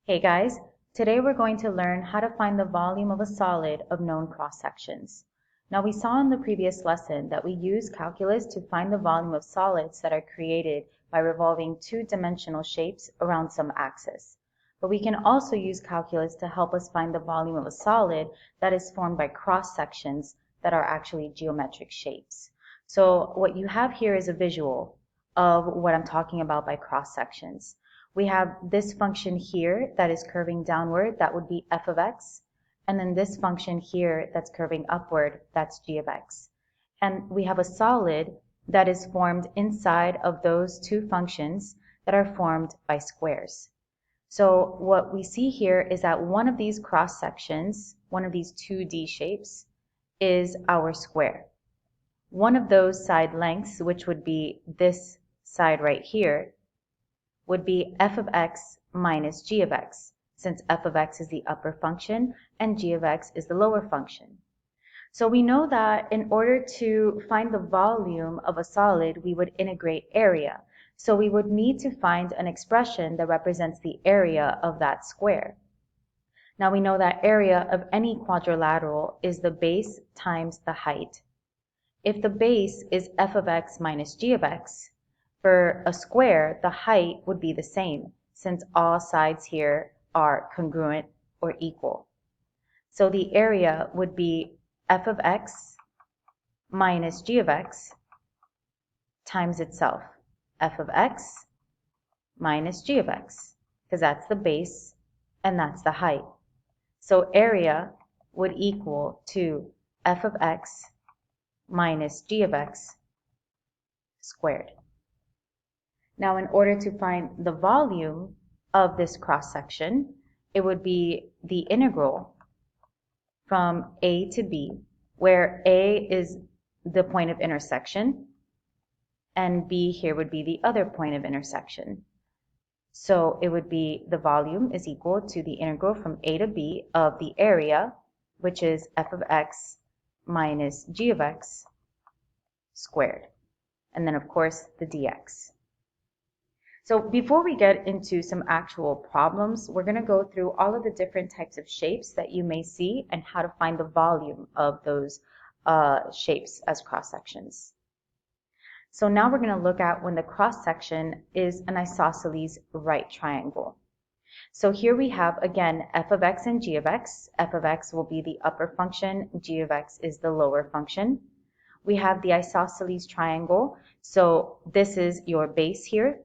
Hey guys, today we're going to learn how to find the volume of a solid of known cross-sections. Now we saw in the previous lesson that we use calculus to find the volume of solids that are created by revolving two-dimensional shapes around some axis. But we can also use calculus to help us find the volume of a solid that is formed by cross-sections that are actually geometric shapes. So what you have here is a visual of what I'm talking about by cross-sections. We have this function here that is curving downward, that would be f of x, and then this function here that's curving upward, that's g of x. And we have a solid that is formed inside of those two functions that are formed by squares. So what we see here is that one of these cross sections, one of these 2D shapes, is our square. One of those side lengths, which would be this side right here, would be f of x minus g of x, since f of x is the upper function and g of x is the lower function. So we know that in order to find the volume of a solid, we would integrate area. So we would need to find an expression that represents the area of that square. Now we know that area of any quadrilateral is the base times the height. If the base is f of x minus g of x, for a square, the height would be the same, since all sides here are congruent or equal. So the area would be f of x minus g of x times itself, f of x minus g of x, because that's the base and that's the height. So area would equal to f of x minus g of x squared. Now, in order to find the volume of this cross-section, it would be the integral from A to B, where A is the point of intersection, and B here would be the other point of intersection. So it would be the volume is equal to the integral from A to B of the area, which is f of x minus g of x squared, and then of course the dx. So before we get into some actual problems, we're going to go through all of the different types of shapes that you may see and how to find the volume of those shapes as cross-sections. So now we're going to look at when the cross-section is an isosceles right triangle. So here we have, again, f of x and g of x. F of x will be the upper function, g of x is the lower function. We have the isosceles triangle, so this is your base here,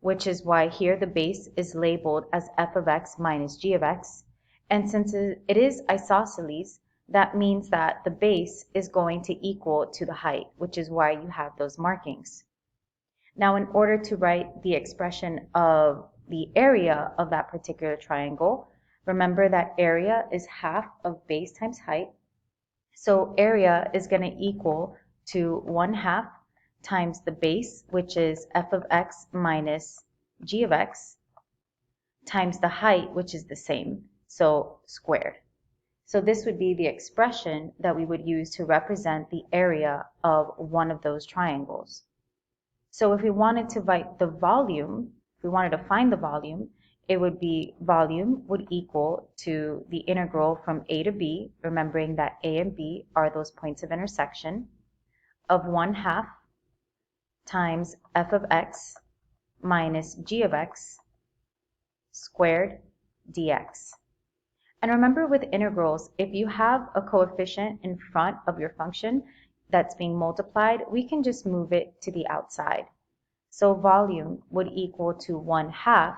which is why here the base is labeled as f of x minus g of x. And since it is isosceles, that means that the base is going to equal to the height, which is why you have those markings. Now, in order to write the expression of the area of that particular triangle, remember that area is half of base times height. So area is going to equal to 1/2 times the base, which is f of x minus g of x, times the height, which is the same, so squared. So this would be the expression that we would use to represent the area of one of those triangles. So if we wanted to write the volume, if we wanted to find the volume, it would be volume would equal to the integral from a to b, remembering that a and b are those points of intersection, of 1/2 times f of x minus g of x squared dx. And remember with integrals, if you have a coefficient in front of your function that's being multiplied, we can just move it to the outside. So volume would equal to 1/2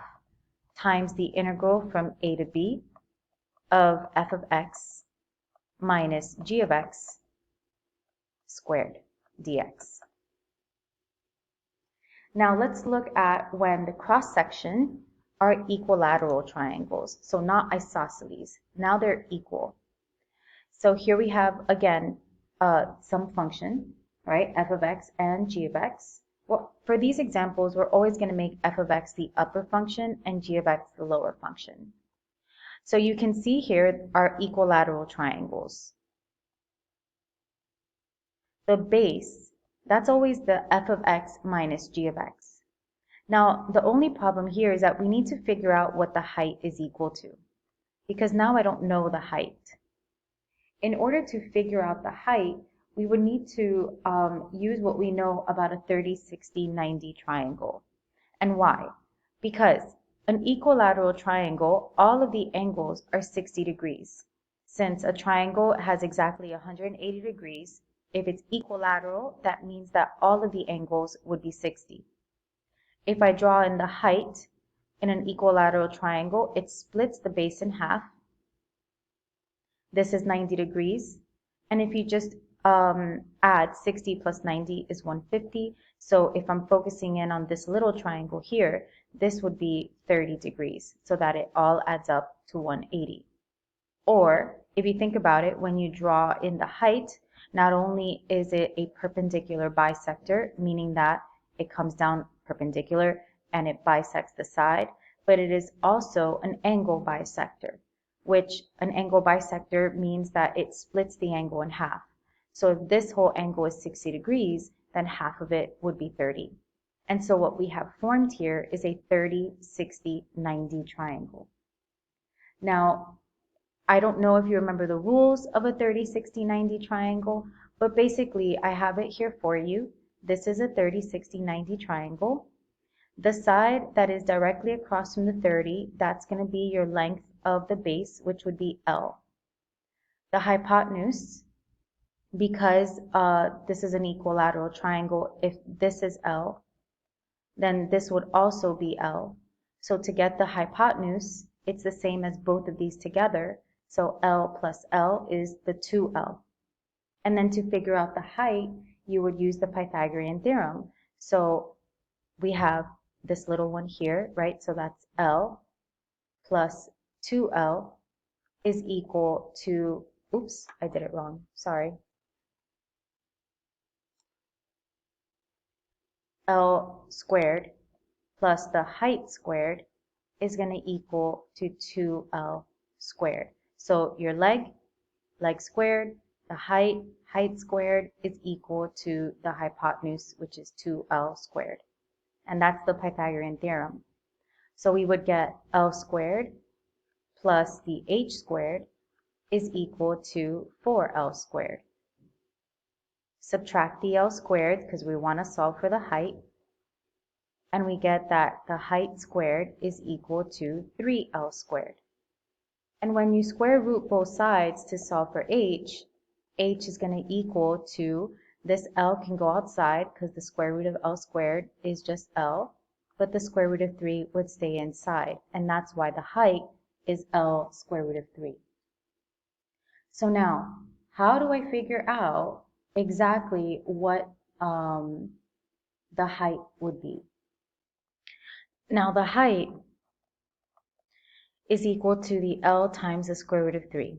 times the integral from a to b of f of x minus g of x squared dx. Now let's look at when the cross-section are equilateral triangles, so not isosceles. Now they're equal. So here we have, again, some function, right, f of x and g of x. Well, for these examples, we're always going to make f of x the upper function and g of x the lower function. So you can see here are equilateral triangles. The base, that's always the f of x minus g of x. Now, the only problem here is that we need to figure out what the height is equal to, because now I don't know the height. In order to figure out the height, we would need to use what we know about a 30, 60, 90 triangle. And why? Because an equilateral triangle, all of the angles are 60 degrees. Since a triangle has exactly 180 degrees, if it's equilateral, that means that all of the angles would be 60. If I draw in the height in an equilateral triangle, it splits the base in half. This is 90 degrees. And if you just add 60 plus 90 is 150. So if I'm focusing in on this little triangle here, this would be 30 degrees so that it all adds up to 180. Or if you think about it, when you draw in the height, not only is it a perpendicular bisector, meaning that it comes down perpendicular and it bisects the side, but it is also an angle bisector, which an angle bisector means that it splits the angle in half. So if this whole angle is 60 degrees, then half of it would be 30. And so what we have formed here is a 30, 60, 90 triangle. Now, I don't know if you remember the rules of a 30, 60, 90 triangle, but basically I have it here for you. This is a 30, 60, 90 triangle. The side that is directly across from the 30, that's going to be your length of the base, which would be L. The hypotenuse, because this is an equilateral triangle, if this is L, then this would also be L. So to get the hypotenuse, it's the same as both of these together. So L plus L is the 2L. And then to figure out the height, you would use the Pythagorean theorem. So we have this little one here, right? So that's L plus 2L is equal to, oops, I did it wrong, sorry. L squared plus the height squared is going to equal to 2L squared. So your leg squared, the height squared is equal to the hypotenuse, which is 2L squared. And that's the Pythagorean theorem. So we would get L squared plus the h squared is equal to 4L squared. Subtract the L squared because we want to solve for the height. And we get that the height squared is equal to 3L squared. And when you square root both sides to solve for h is going to equal to, this L can go outside because the square root of L squared is just L, but the square root of 3 would stay inside. And that's why the height is L square root of 3. So now, how do I figure out exactly what the height would be? Now the height is equal to the L times the square root of 3.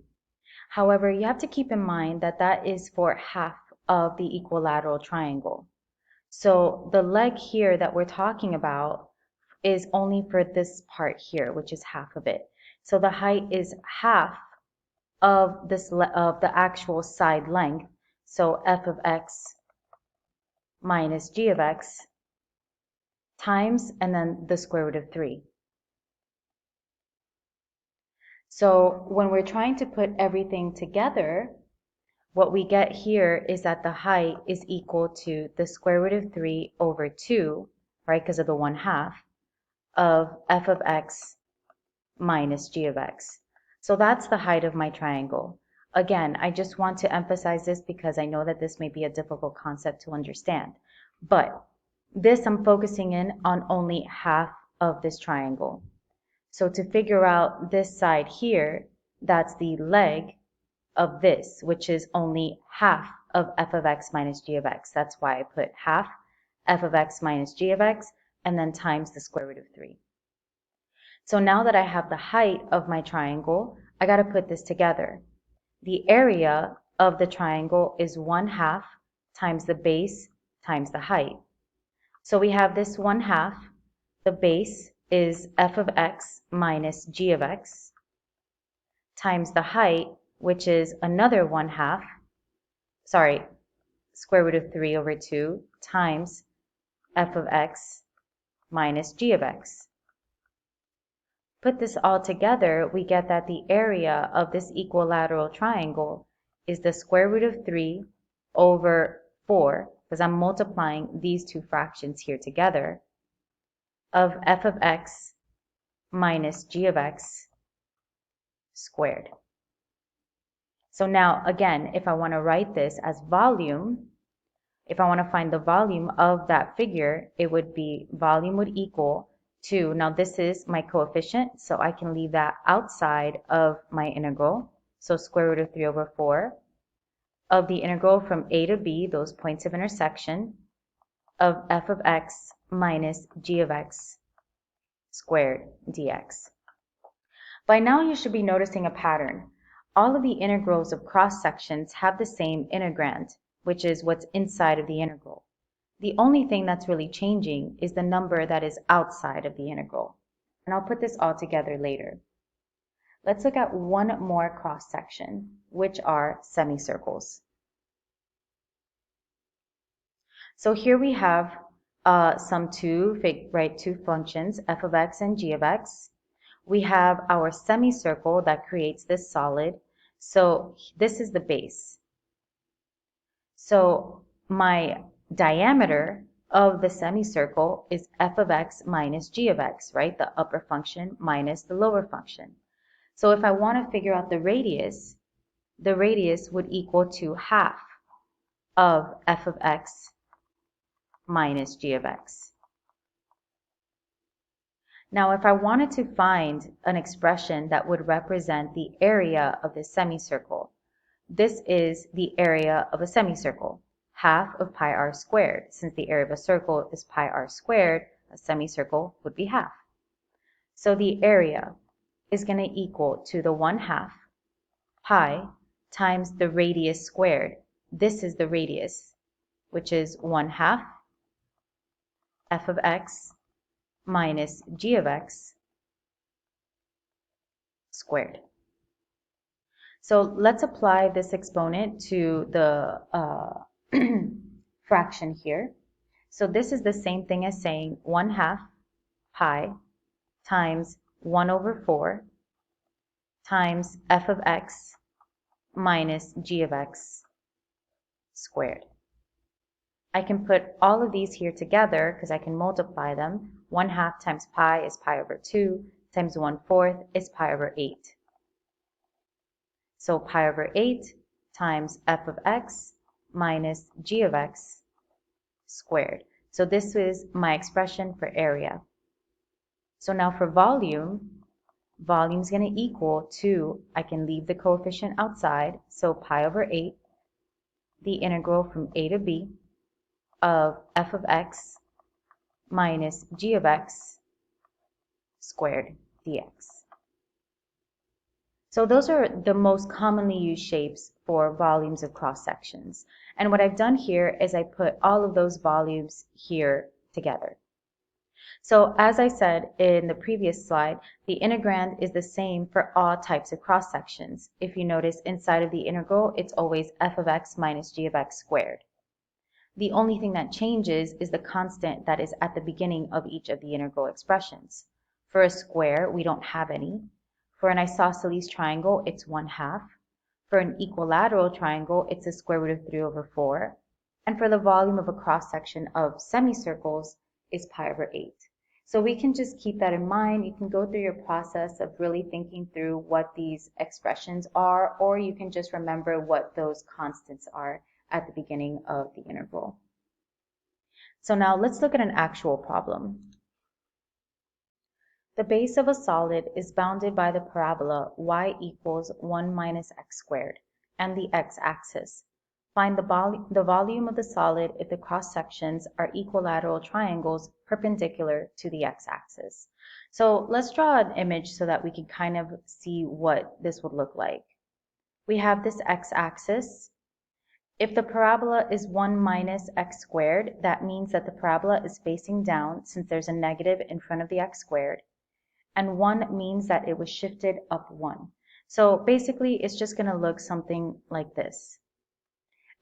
However, you have to keep in mind that that is for half of the equilateral triangle. So the leg here that we're talking about is only for this part here, which is half of it. So the height is half of the actual side length. So f of x minus g of x times, and then the square root of 3. So when we're trying to put everything together, what we get here is that the height is equal to the square root of 3 over 2, right, because of the 1/2, of f of x minus g of x. So that's the height of my triangle. Again, I just want to emphasize this because I know that this may be a difficult concept to understand. But this I'm focusing in on only half of this triangle. So to figure out this side here, that's the leg of this, which is only half of f of x minus g of x. That's why I put half f of x minus g of x and then times the square root of 3. So now that I have the height of my triangle, I got to put this together. The area of the triangle is 1/2 times the base times the height. So we have this 1/2, the base is f of x minus g of x, times the height, which is another 1/2, square root of 3 over 2, times f of x minus g of x. Put this all together, we get that the area of this equilateral triangle is the square root of 3 over 4, because I'm multiplying these two fractions here together, of f of x minus g of x squared. So now, again, if I want to write this as volume, if I want to find the volume of that figure, it would be volume would equal to, now this is my coefficient, so I can leave that outside of my integral. So square root of 3 over 4 of the integral from a to b, those points of intersection, of f of x minus g of x squared dx. By now you should be noticing a pattern. All of the integrals of cross sections have the same integrand, which is what's inside of the integral. The only thing that's really changing is the number that is outside of the integral. And I'll put this all together later. Let's look at one more cross section, which are semicircles. So here we have two functions, f of x and g of x. We have our semicircle that creates this solid. So this is the base. So my diameter of the semicircle is f of x minus g of x, right? The upper function minus the lower function. So if I want to figure out the radius would equal to half of f of x minus g of x. Now, if I wanted to find an expression that would represent the area of this semicircle, this is the area of a semicircle, half of pi r squared. Since the area of a circle is pi r squared, a semicircle would be half. So the area is going to equal to the 1/2 pi times the radius squared. This is the radius, which is 1/2 f of x minus g of x squared. So let's apply this exponent to the fraction here. So this is the same thing as saying 1/2 pi times 1 over 4 times f of x minus g of x squared. I can put all of these here together because I can multiply them. 1/2 times pi is pi over 2 times 1/4 is pi over 8. So pi over 8 times f of x minus g of x squared. So this is my expression for area. So now for volume, volume is going to equal to, I can leave the coefficient outside, so pi over 8, the integral from a to b of f of x minus g of x squared dx. So those are the most commonly used shapes for volumes of cross sections. And what I've done here is I put all of those volumes here together. So as I said in the previous slide, the integrand is the same for all types of cross sections. If you notice inside of the integral, it's always f of x minus g of x squared. The only thing that changes is the constant that is at the beginning of each of the integral expressions. For a square, we don't have any. For an isosceles triangle, it's 1/2. For an equilateral triangle, it's the square root of 3 over 4. And for the volume of a cross section of semicircles is pi over 8. So we can just keep that in mind. You can go through your process of really thinking through what these expressions are, or you can just remember what those constants are at the beginning of the integral. So now let's look at an actual problem. The base of a solid is bounded by the parabola y equals 1 minus x squared and the x-axis. Find the volume of the solid if the cross sections are equilateral triangles perpendicular to the x-axis. So let's draw an image so that we can kind of see what this would look like. We have this x-axis. If the parabola is 1 minus x squared, that means that the parabola is facing down since there's a negative in front of the x squared. And 1 means that it was shifted up 1. So basically, it's just going to look something like this.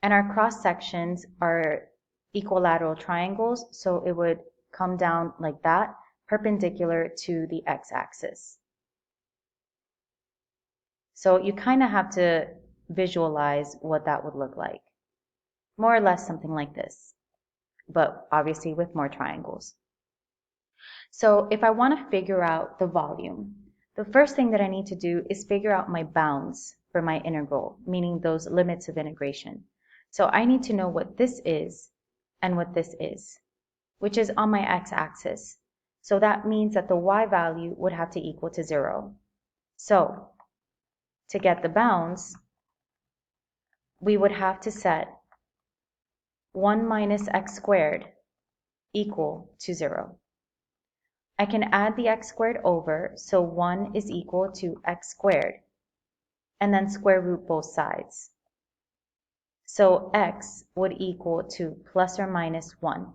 And our cross sections are equilateral triangles, so it would come down like that, perpendicular to the x-axis. So you kind of have to visualize what that would look like. More or less something like this, but obviously with more triangles. So if I want to figure out the volume, the first thing that I need to do is figure out my bounds for my integral, meaning those limits of integration. So I need to know what this is and what this is, which is on my x-axis. So that means that the y value would have to equal to 0. So to get the bounds, we would have to set 1 minus x squared equal to 0. I can add the x squared over, so 1 is equal to x squared, and then square root both sides. So x would equal to plus or minus 1.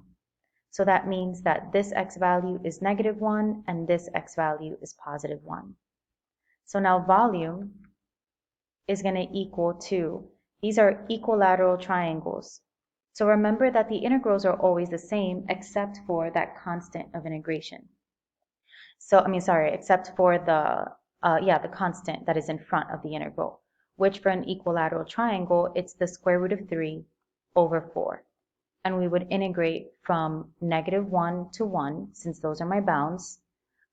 So that means that this x value is negative 1 and this x value is positive 1. So now volume is going to equal to, these are equilateral triangles. So remember that the integrals are always the same except for that constant of integration. So, except for the constant that is in front of the integral, which for an equilateral triangle, it's the square root of 3 over 4. And we would integrate from negative 1 to 1, since those are my bounds,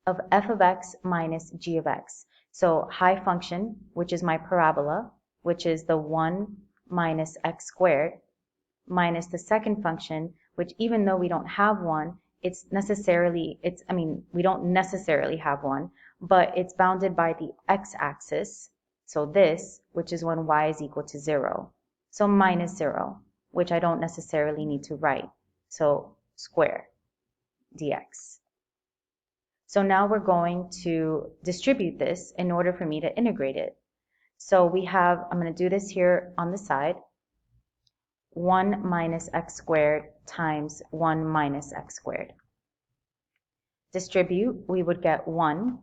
of f of x minus g of x. So high function, which is my parabola, which is the 1 minus x squared, minus the second function, which even though we don't have one, we don't necessarily have one, but it's bounded by the x-axis. So this, which is when y is equal to 0. So minus 0. Which I don't necessarily need to write. So square dx. So now we're going to distribute this in order for me to integrate it. So we have, I'm going to do this here on the side, 1 minus x squared times 1 minus x squared. Distribute, we would get 1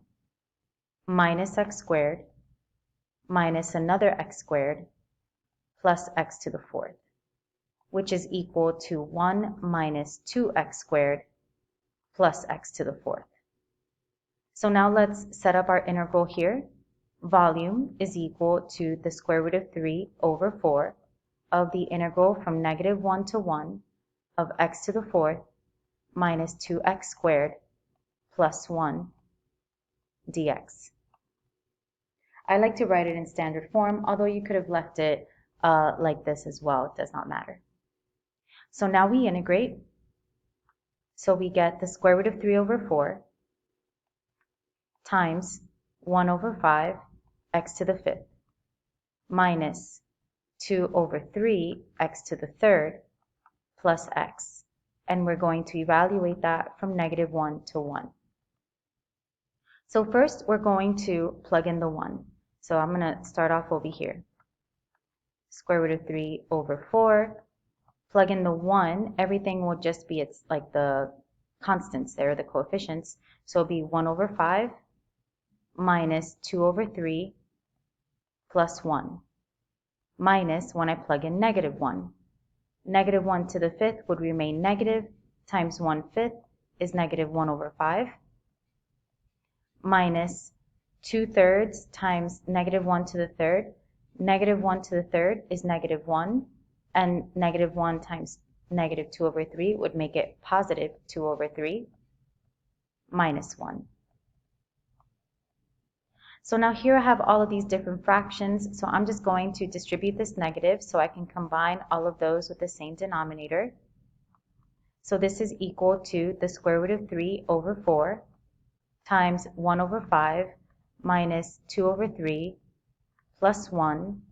minus x squared minus another x squared plus x to the 4th. Which is equal to 1 minus 2x squared plus x to the 4th. So now let's set up our integral here. Volume is equal to the square root of 3 over 4 of the integral from negative 1 to 1 of x to the 4th minus 2x squared plus 1 dx. I like to write it in standard form, although you could have left it like this as well. It does not matter. So now we integrate. So we get the square root of 3 over 4 times 1 over 5 x to the 5th minus 2 over 3 x to the 3rd plus x. And we're going to evaluate that from negative 1 to 1. So first we're going to plug in the 1. So I'm going to start off over here. Square root of 3 over 4. Plug in the 1, everything will just be like the constants there, the coefficients. So it'll be 1 over 5 minus 2 over 3 plus 1 minus when I plug in negative 1. Negative 1 to the 5th would remain negative times 1/5 is negative 1 over 5 minus 2/3 times negative 1 to the 3rd. Negative 1 to the 3rd is negative 1. And negative 1 times negative 2 over 3 would make it positive 2 over 3 minus 1. So now here I have all of these different fractions, so I'm just going to distribute this negative so I can combine all of those with the same denominator. So this is equal to the square root of 3 over 4 times 1 over 5 minus 2 over 3 plus 1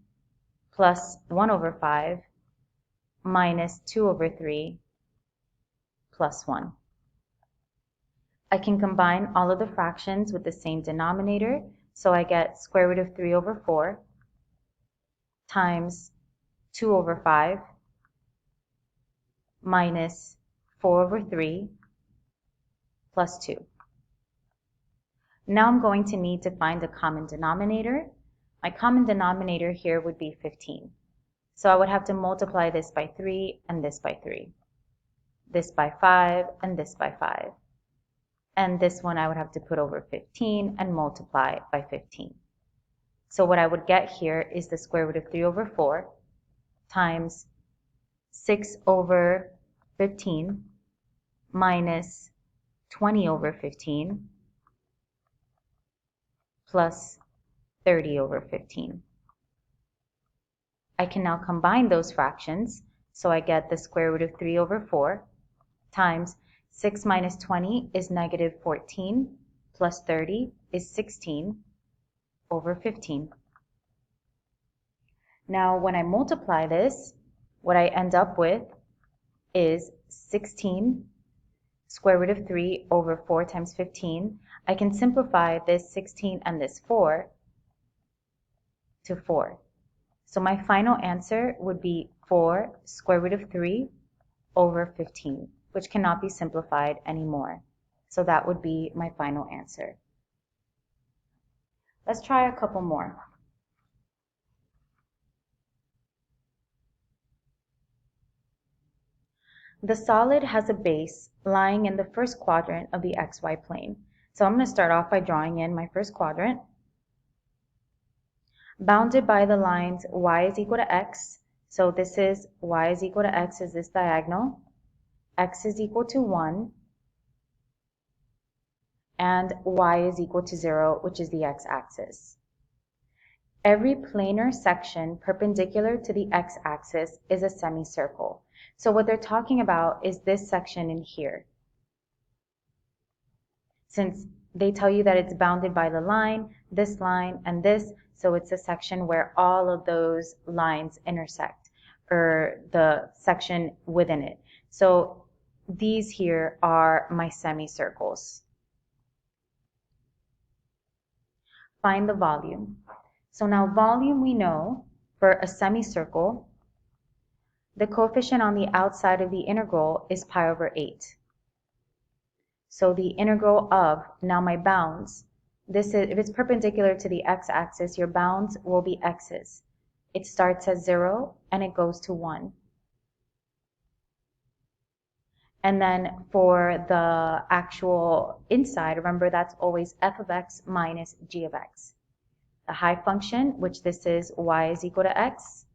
plus 1 over 5 minus 2 over 3 plus 1. I can combine all of the fractions with the same denominator, so I get square root of 3 over 4 times 2 over 5 minus 4 over 3 plus 2. Now I'm going to need to find a common denominator. My common denominator here would be 15. So I would have to multiply this by 3 and this by 3. this by 5, and this by 5. And this one I would have to put over 15 and multiply by 15. So what I would get here is the square root of 3 over 4 times 6 over 15 minus 20 over 15 plus 30 over 15. I can now combine those fractions, so I get the square root of 3 over 4 times 6 minus 20 is negative 14 plus 30 is 16 over 15. Now when I multiply this, what I end up with is 16 square root of 3 over 4 times 15. I can simplify this 16 and this 4 to 4. So my final answer would be 4 square root of 3 over 15, which cannot be simplified anymore. So that would be my final answer. Let's try a couple more. The solid has a base lying in the first quadrant of the xy plane. So I'm going to start off by drawing in my first quadrant. Bounded by the lines y is equal to x. So this is y is equal to x is this diagonal. X is equal to 1. And y is equal to 0, which is the x-axis. Every planar section perpendicular to the x-axis is a semicircle. So what they're talking about is this section in here. Since they tell you that it's bounded by the line, and this, so it's a section where all of those lines intersect, or the section within it. So these here are my semicircles. Find the volume. So now volume we know for a semicircle, the coefficient on the outside of the integral is pi over 8. So the integral of, now my bounds, this is, if it's perpendicular to the x-axis, your bounds will be x's. It starts at 0 and it goes to 1. And then for the actual inside, remember that's always f of x minus g of x. The high function, which this is y is equal to x,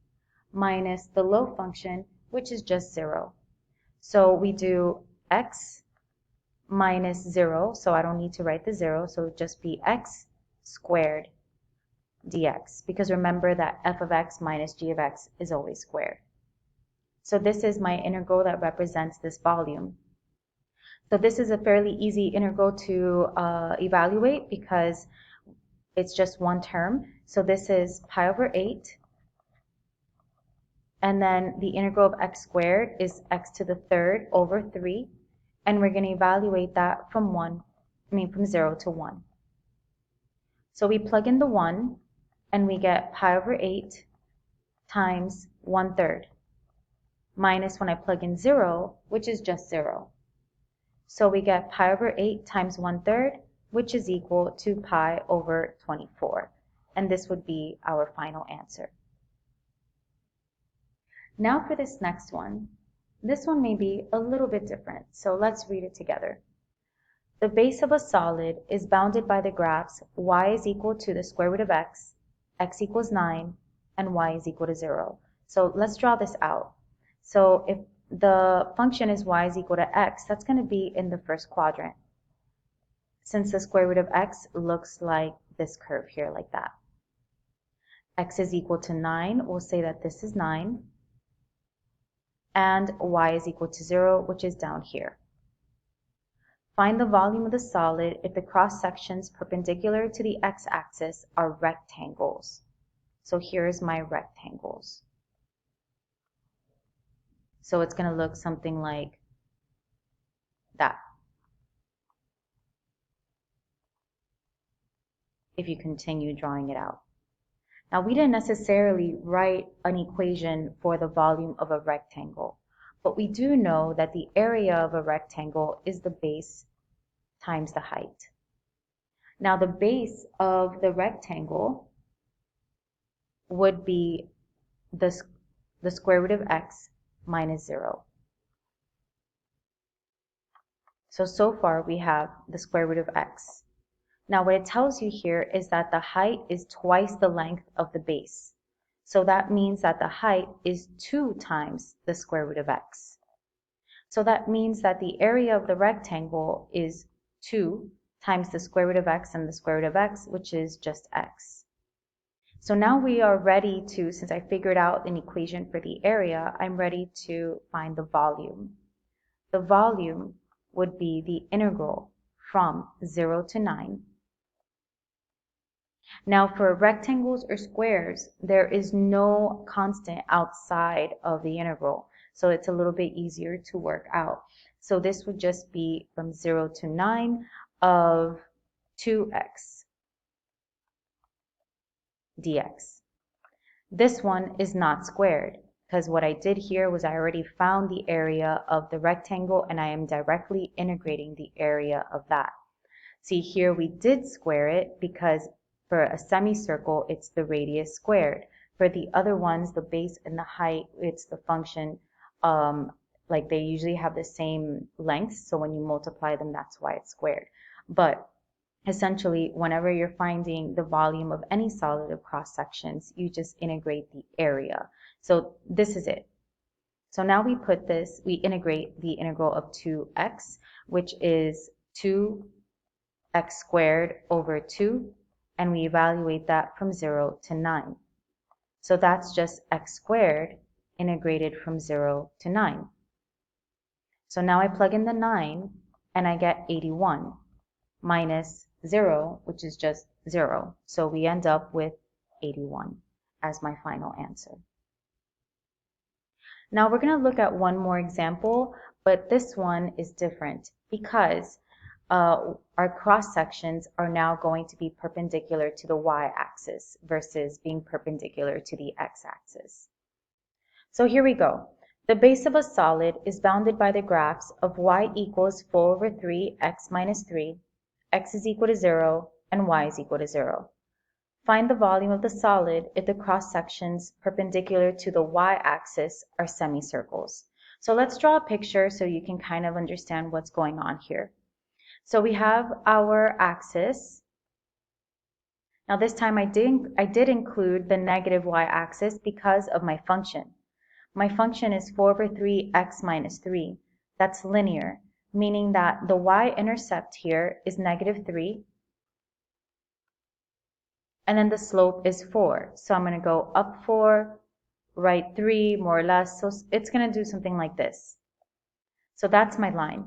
minus the low function, which is just 0. So we do x minus 0, so I don't need to write the 0, so it would just be x squared dx, because remember that f of x minus g of x is always squared. So this is my integral that represents this volume. So this is a fairly easy integral to evaluate because it's just one term. So this is pi over 8. And then the integral of x squared is x to the third over 3. And we're going to evaluate that from 0 to 1. So we plug in the 1 and we get pi over 8 times 1/3. Minus when I plug in 0, which is just 0. So we get pi over 8 times 1/3, which is equal to pi over 24. And this would be our final answer. Now for this next one. This one may be a little bit different, so let's read it together. The base of a solid is bounded by the graphs y is equal to the square root of x, x equals 9, and y is equal to 0. So let's draw this out. So if the function is y is equal to x, that's going to be in the first quadrant. Since the square root of x looks like this curve here, like that. X is equal to 9, we'll say that this is 9. And y is equal to 0, which is down here. Find the volume of the solid if the cross sections perpendicular to the x-axis are rectangles. So here's my rectangles. So it's going to look something like that. If you continue drawing it out. Now we didn't necessarily write an equation for the volume of a rectangle, but we do know that the area of a rectangle is the base times the height. Now the base of the rectangle would be the square root of x minus 0. So far we have the square root of x. Now what it tells you here is that the height is twice the length of the base. So that means that the height is 2 times the square root of x. So that means that the area of the rectangle is 2 times the square root of x and the square root of x, which is just x. So now we are ready to, since I figured out an equation for the area, I'm ready to find the volume. The volume would be the integral from 0 to 9. Now for rectangles or squares, there is no constant outside of the integral, so it's a little bit easier to work out. So this would just be from 0 to 9 of 2x dx. This one is not squared, because what I did here was I already found the area of the rectangle and I am directly integrating the area of that. See, here we did square it because for a semicircle, it's the radius squared. For the other ones, the base and the height, it's the function, like they usually have the same lengths, so when you multiply them, that's why it's squared. But essentially, whenever you're finding the volume of any solid of cross sections, you just integrate the area. So this is it. So now we integrate the integral of 2x, which is 2x squared over 2, and we evaluate that from 0 to 9. So that's just x squared integrated from 0 to 9. So now I plug in the 9 and I get 81 minus 0, which is just 0. So we end up with 81 as my final answer. Now we're going to look at one more example, but this one is different because our cross sections are now going to be perpendicular to the y-axis versus being perpendicular to the x-axis. So here we go. The base of a solid is bounded by the graphs of y equals 4 over 3 x minus 3, x is equal to 0, and y is equal to 0. Find the volume of the solid if the cross sections perpendicular to the y-axis are semicircles. So let's draw a picture so you can kind of understand what's going on here. So we have our axis. Now this time I did include the negative y-axis because of my function. My function is 4 over 3 x minus 3. That's linear, meaning that the y-intercept here is negative 3, and then the slope is 4. So I'm going to go up 4, right 3, more or less. So it's going to do something like this. So that's my line.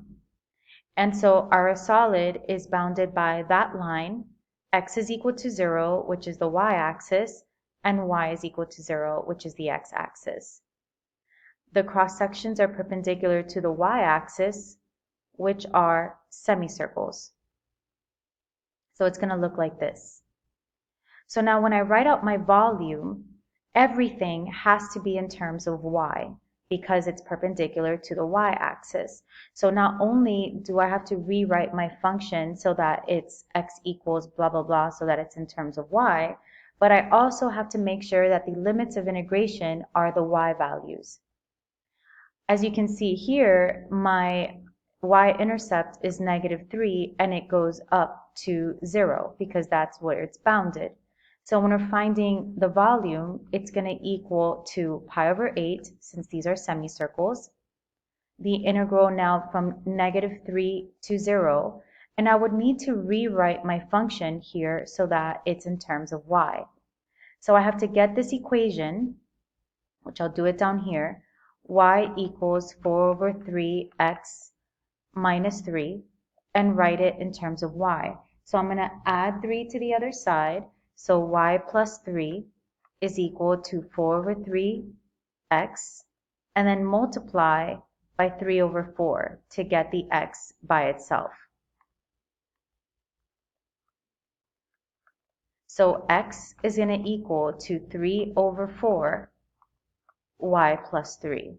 And so our solid is bounded by that line, x is equal to 0, which is the y-axis, and y is equal to 0, which is the x-axis. The cross sections are perpendicular to the y-axis, which are semicircles. So it's going to look like this. So now when I write out my volume, everything has to be in terms of y, because it's perpendicular to the y-axis. So not only do I have to rewrite my function so that it's x equals blah, blah, blah, so that it's in terms of y, but I also have to make sure that the limits of integration are the y values. As you can see here, my y-intercept is negative 3, and it goes up to 0 because that's where it's bounded. So when we're finding the volume, it's going to equal to pi over 8, since these are semicircles. The integral now from negative 3 to 0. And I would need to rewrite my function here so that it's in terms of y. So I have to get this equation, which I'll do it down here. Y equals 4 over 3x minus 3, and write it in terms of y. So I'm going to add 3 to the other side. So y plus 3 is equal to 4 over 3x, and then multiply by 3 over 4 to get the x by itself. So x is going to equal to 3 over 4 y plus 3.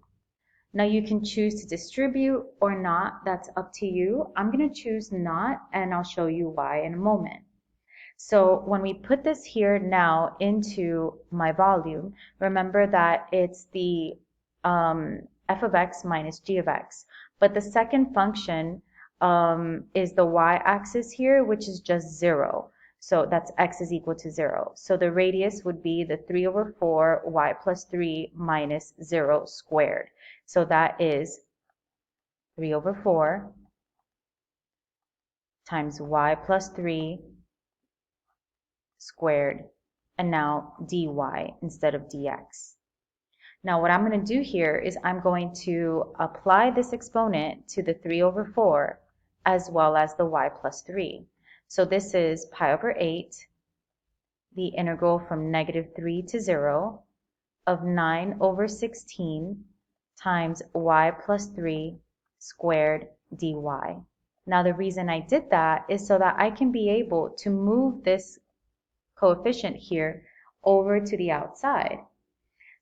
Now you can choose to distribute or not. That's up to you. I'm going to choose not, and I'll show you why in a moment. So when we put this here now into my volume, remember that it's the f of x minus g of x. But the second function is the y-axis here, which is just 0. So that's x is equal to 0. So the radius would be the 3 over 4 y plus 3 minus 0 squared. So that is 3 over 4 times y plus 3 squared, and now dy instead of dx. Now what I'm going to do here is I'm going to apply this exponent to the 3 over 4 as well as the y plus 3. So this is pi over 8, the integral from negative 3 to 0 of 9 over 16 times y plus 3 squared dy. Now the reason I did that is so that I can be able to move this coefficient here over to the outside.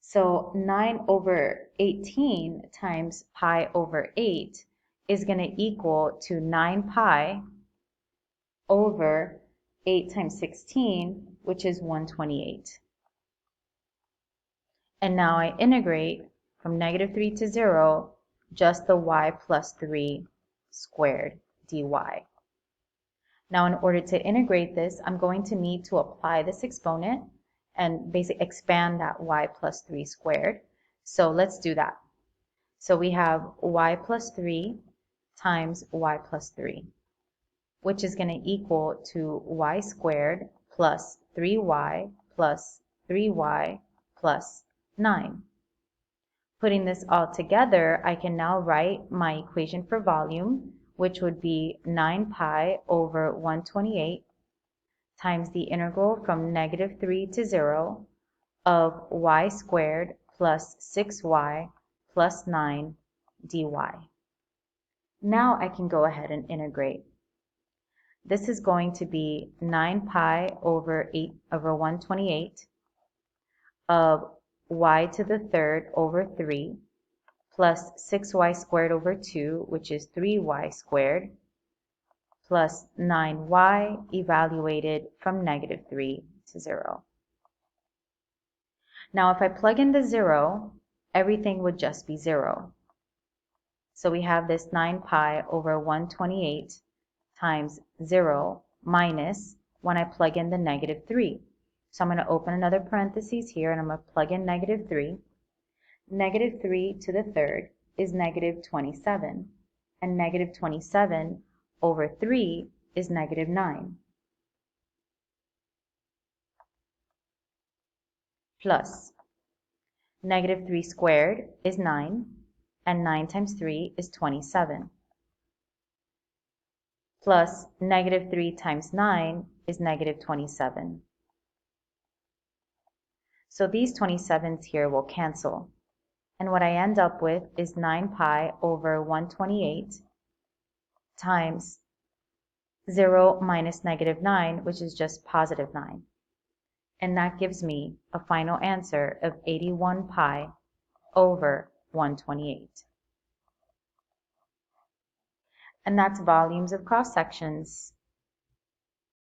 So 9 over 18 times pi over 8 is going to equal to 9 pi over 8 times 16, which is 128. And now I integrate from negative 3 to 0, just the y plus 3 squared dy. Now in order to integrate this, I'm going to need to apply this exponent and basically expand that y plus 3 squared. So let's do that. So we have y plus 3 times y plus 3, which is going to equal to y squared plus 3y plus 3y plus 9. Putting this all together, I can now write my equation for volume, which would be 9 pi over 128 times the integral from negative 3 to 0 of y squared plus 6y plus 9 dy. Now I can go ahead and integrate. This is going to be 9 pi over 8 over 128 of y to the third over 3 plus 6y squared over 2, which is 3y squared, plus 9y evaluated from negative 3 to 0. Now if I plug in the 0, everything would just be 0. So we have this 9 pi over 128 times 0 minus when I plug in the negative 3. So I'm going to open another parentheses here and I'm going to plug in negative 3. Negative 3 to the third is negative 27, and negative 27 over 3 is negative 9. Plus negative 3 squared is 9, and 9 times 3 is 27. Plus negative 3 times 9 is negative 27. So these 27s here will cancel. And what I end up with is 9 pi over 128 times 0 minus negative 9, which is just positive 9. And that gives me a final answer of 81 pi over 128. And that's volumes of cross sections.